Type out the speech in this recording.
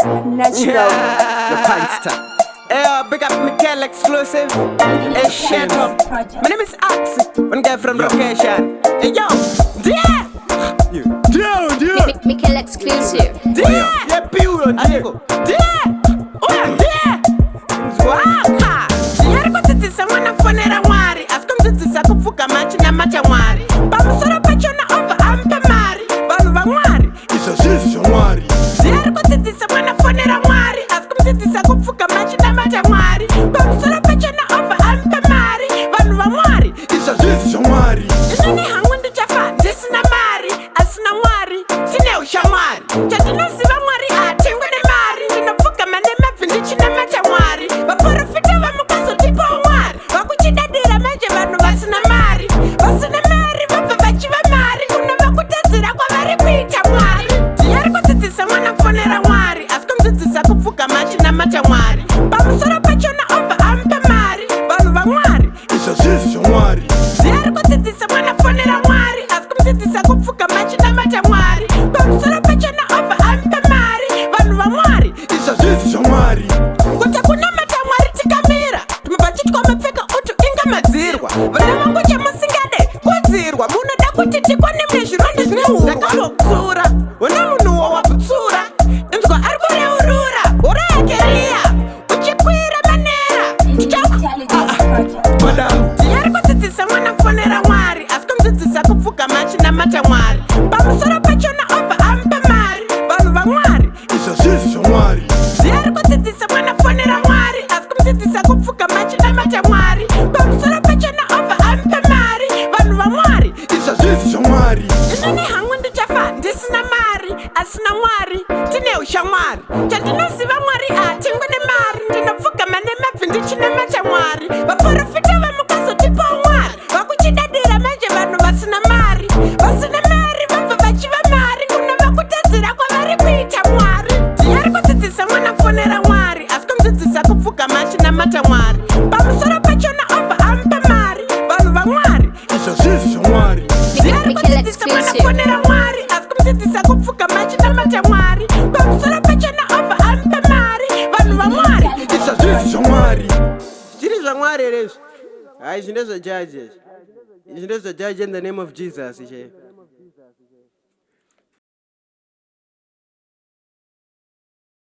Natural. The Panster. Hey, big up Mikelah exclusive. Hey, shut up. My name is Axe. One guy from location. Hey, yo. Yeah. Mikelah exclusive. Yeah, pure. Yeah. Oh, yeah. Waka. Yarikotitisa Fire-Kufonera Mwari. Asikomtitisa kufuka machi na mata Mwari. Pamusoro pachona over ampa mari. Vanhu va Mwari. Izvozvizvi Mwari. Yarikotitisa Fire-Kufonera Mwari. Asikomtitisa kufuka machi na mata Mwari. Pamusoro pachona over ampa mari. Vanhu va Mwari. Izvozvizvi Mwari. Inini hangu ndichafa ndisina mari. Asina Mwari. Tine ushamwari. Chandinoziva Mwari atengwe nemari. Ndinofuka manemabvi ndichina mata Mwari. Vaprofita vamukazotipa Mwari. Vakuchidadira manje vanhu vasina mari. Vasina mari vabva vachiva mari. Kuno vakutadzira kwavari kuita Mwari. Yarikudzidzisa Fire-Kufonera Mwari. Asikomdzidzisa kufuka machi namata Mwari. Pamusoro pachona obva amupa mari. Vanhu va Mwari. Izvozvizvi Mwari. Yarikudzidzisa Fire-Kufonera Mwari. Asikomdzidzisa kufuka machi namata Mwari. Pamusoro pachona obva amupa mari. Vanhu va Mwari. Izvozvizvi Mwari. Kuti kunamata Mwari tikamira. Tumabva titwa mapfeka utu inga madzirwa. Vana vangu chamusingade kudzirwa. Munoda kuti tikwanimwe zvirondo zvine hurwa. Ndakanokutsura. Una munhu wawakutsura. Inzwa ari kureurura. Hura yake riya. Uchikwira manera. Madam. Yarikudzidzisa Fire-Kufonera Mwari. Asikomdzidzisa kufuka machi namata Mwari. Pamusoro pachona obva amupa mari. Vanhu va Mwari. Izvozvizvi Mwari. Yarikudzidzisa Fire-Kufonera Mwari. Asikomdzidzisa kufuka machi namata Mwari. Pamusoro pachona obva amupa mari. Vanhu va Mwari. Izvozvizvi Mwari. Inini hangu ndichafa ndisina mari. Asina Mwari. Tine ushamwari. Chandinoziva Mwari atengwe nemari. Ndinofuka manemabvi ndichina mata Mwari. Vaprofita vamukazotipa Mwari. Vakuchidadira manje vanhu vasina mari. Vasina mari vabva vachiva mari. Kuno vakutadzira kwavari kuita Mwari. Yarikudzidzisa Fire-Kufonera Mwari. Asikomdzidzisa kufuka machi namata Mwari. Pamusoro pachona obva amupa mari. Vanhu va Mwari. Izvozvizvi Mwari. Mikelah exclusive. Fire-Kufonera Mwari. Asikomdzidzisa kufuka machi namata Mwari. Pamusoro pachona obva amupa mari. Vanhu va Mwari. Izvozvizvi Mwari. Zviri zvaMwari here izvi? Hai, zvine zvajaji izvi. Izvi ndezvajaji in the name of Jesus.